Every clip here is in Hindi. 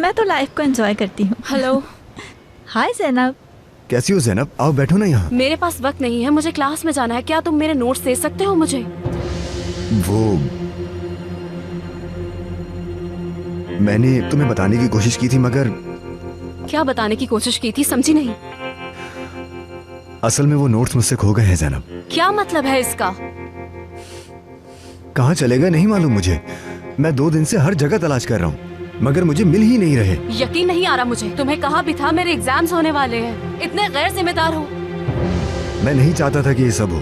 मैं तो लाइफ को एंजॉय करती हूँ। हेलो। हाय जैनब। कैसी हो जैनब? आओ बैठो ना यहाँ। मेरे पास वक्त नहीं है, मुझे क्लास में जाना है। क्या तुम मेरे नोट्स दे सकते हो मुझे? वो मैंने तुम्हें बताने की कोशिश की थी मगर। क्या बताने की कोशिश की थी? समझी नहीं। असल में वो नोट्स मुझसे खो गए हैं जैनब। क्या मतलब है इसका? कहाँ चले गए नहीं मालूम मुझे। मैं 2 दिन से हर जगह तलाश कर रहा हूँ मगर मुझे मिल ही नहीं रहे। यकीन नहीं आ रहा मुझे। तुम्हें कहा भी था मेरे एग्जाम्स होने वाले हैं। इतने गैर जिम्मेदार हो। मैं नहीं चाहता था कि ये सब हो।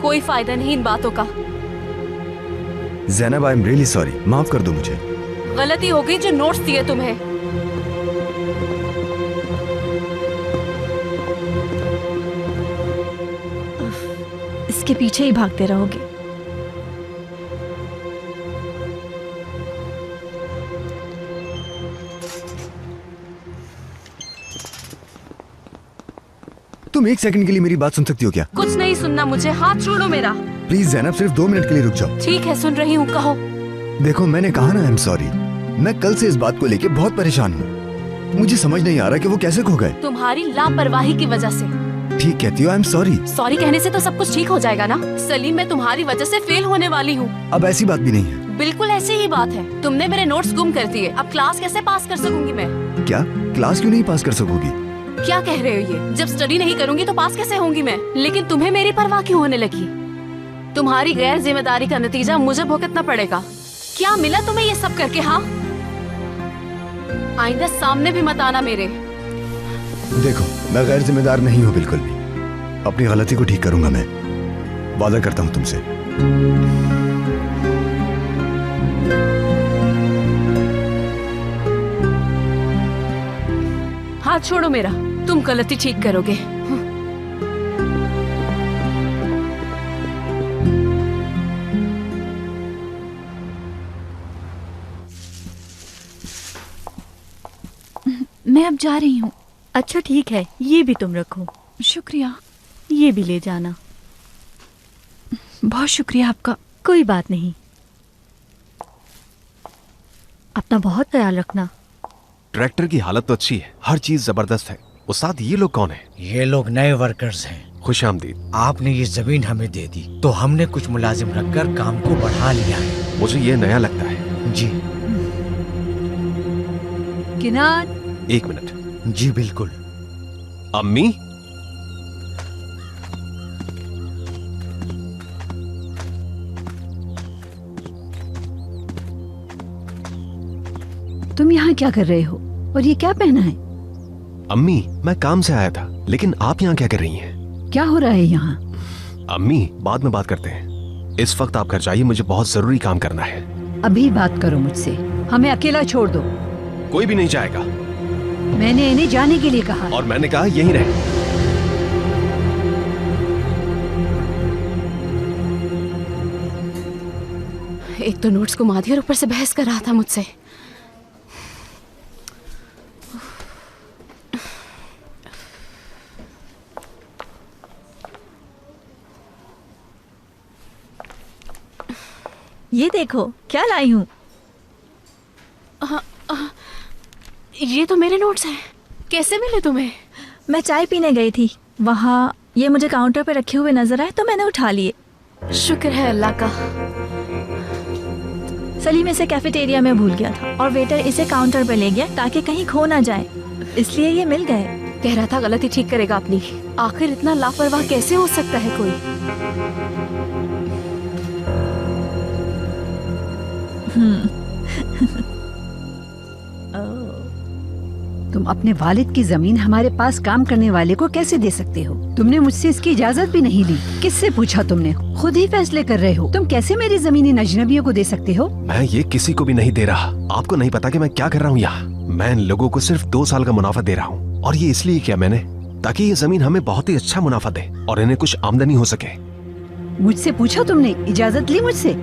कोई फायदा नहीं इन बातों का। Zainab I am really sorry, माफ कर दो मुझे। गलती हो गई जो नोट्स दिए तुम्हें। इसके पीछे ही भागते रहोगे। तुम 1 सेकंड के लिए मेरी बात सुन सकती हो क्या? कुछ नहीं सुनना मुझे। हाथ छोड़ो मेरा। प्लीज जैनब, सिर्फ 2 मिनट के लिए रुक जाओ। ठीक है, सुन रही हूँ, कहो। देखो मैंने कहा ना आई एम सॉरी। मैं कल से इस बात को लेके बहुत परेशान हूँ। मुझे समझ नहीं आ रहा कि वो कैसे खो गए। तुम्हारी लापरवाही की वजह से। ठीक कहती हो, आई एम सॉरी। सॉरी कहने से तो सब कुछ ठीक हो जाएगा ना? सलीम, मैं तुम्हारी वजह से फेल होने वाली हूँ। अब ऐसी बात भी नहीं है। बिल्कुल ऐसी ही बात है। तुमने मेरे नोट्स गुम कर दिए। अब क्लास कैसे पास कर सकूंगी मैं? क्या क्लास क्यों नहीं पास कर सकोगी? क्या कह रहे हो ये? जब स्टडी नहीं करूंगी तो पास कैसे होंगी मैं? लेकिन तुम्हें मेरी परवाह क्यों होने लगी? तुम्हारी गैर जिम्मेदारी का नतीजा मुझे भुगतना पड़ेगा। क्या मिला तुम्हें ये सब करके? हाँ, आइंदा सामने भी मत आना मेरे। देखो मैं गैर जिम्मेदार नहीं हूँ बिल्कुल भी। अपनी गलती को ठीक करूंगा मैं, वादा करता हूँ तुमसे। हाथ छोड़ो मेरा। तुम गलती ठीक करोगे। मैं अब जा रही हूँ। अच्छा ठीक है, ये भी तुम रखो। शुक्रिया। ये भी ले जाना। बहुत शुक्रिया आपका। कोई बात नहीं। अपना बहुत ख्याल रखना। ट्रैक्टर की हालत तो अच्छी है, हर चीज जबरदस्त है। उस्ताद ये लोग कौन है? ये लोग नए वर्कर्स हैं। खुशामदीद। आपने ये जमीन हमें दे दी तो हमने कुछ मुलाजिम रखकर काम को बढ़ा लिया है। मुझे ये नया लगता है। जी। किनान। 1 मिनट। जी बिल्कुल। अम्मी, तुम यहाँ क्या कर रहे हो और ये क्या पहना है? अम्मी मैं काम से आया था, लेकिन आप यहाँ क्या कर रही हैं? क्या हो रहा है यहाँ? अम्मी बाद में बात करते हैं, इस वक्त आप घर जाइए, मुझे बहुत जरूरी काम करना है। अभी बात करो मुझसे, हमें अकेला छोड़ दो। कोई भी नहीं जाएगा। मैंने इन्हें जाने के लिए कहा। और मैंने कहा यहीं रहे। एक तो नोट्स घुमा दिया और ऊपर से बहस कर रहा था मुझसे। ये देखो क्या लाई हूँ। ये तो मेरे नोट्स हैं। कैसे मिले तुम्हें? मैं चाय पीने गई थी, वहाँ ये मुझे काउंटर पे रखे हुए नजर आए तो मैंने उठा लिए। शुक्र है अल्लाह का। सलीम इसे कैफेटेरिया में भूल गया था और वेटर इसे काउंटर पे ले गया ताकि कहीं खो ना जाए, इसलिए ये मिल गए। कह रहा था गलती ठीक करेगा अपनी। आखिर इतना लापरवाह कैसे हो सकता है कोई? तुम अपने वालिद की जमीन हमारे पास काम करने वाले को कैसे दे सकते हो? तुमने मुझसे इसकी इजाजत भी नहीं ली। किससे पूछा तुमने? खुद ही फैसले कर रहे हो। तुम कैसे मेरी जमीन इन अजनबियों को दे सकते हो? मैं ये किसी को भी नहीं दे रहा। आपको नहीं पता कि मैं क्या कर रहा हूँ यहाँ? मैं इन लोगों को सिर्फ 2 साल का मुनाफा दे रहा हूँ, और ये इसलिए किया मैंने ताकि ये जमीन हमें बहुत ही अच्छा मुनाफा दे और इन्हें कुछ आमदनी हो सके। मुझसे पूछा तुमने? इजाजत ली मुझसे?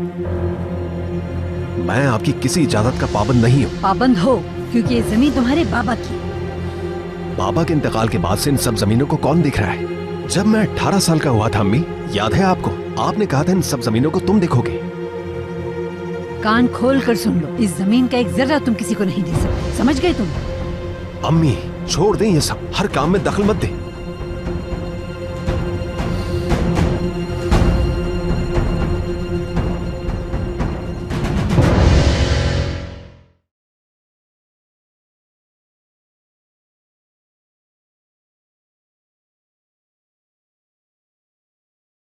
मैं आपकी किसी इजाजत का पाबंद नहीं हूँ। पाबंद हो, क्योंकि ये जमीन तुम्हारे बाबा की। बाबा के इंतकाल के बाद से इन सब जमीनों को कौन देख रहा है? जब मैं 18 साल का हुआ था अम्मी, याद है आपको? आपने कहा था इन सब जमीनों को तुम देखोगे। कान खोल कर सुन लो, इस जमीन का एक जर्रा तुम किसी को नहीं दे सकते, समझ गए तुम? अम्मी छोड़ दें ये सब, हर काम में दखल मत दे।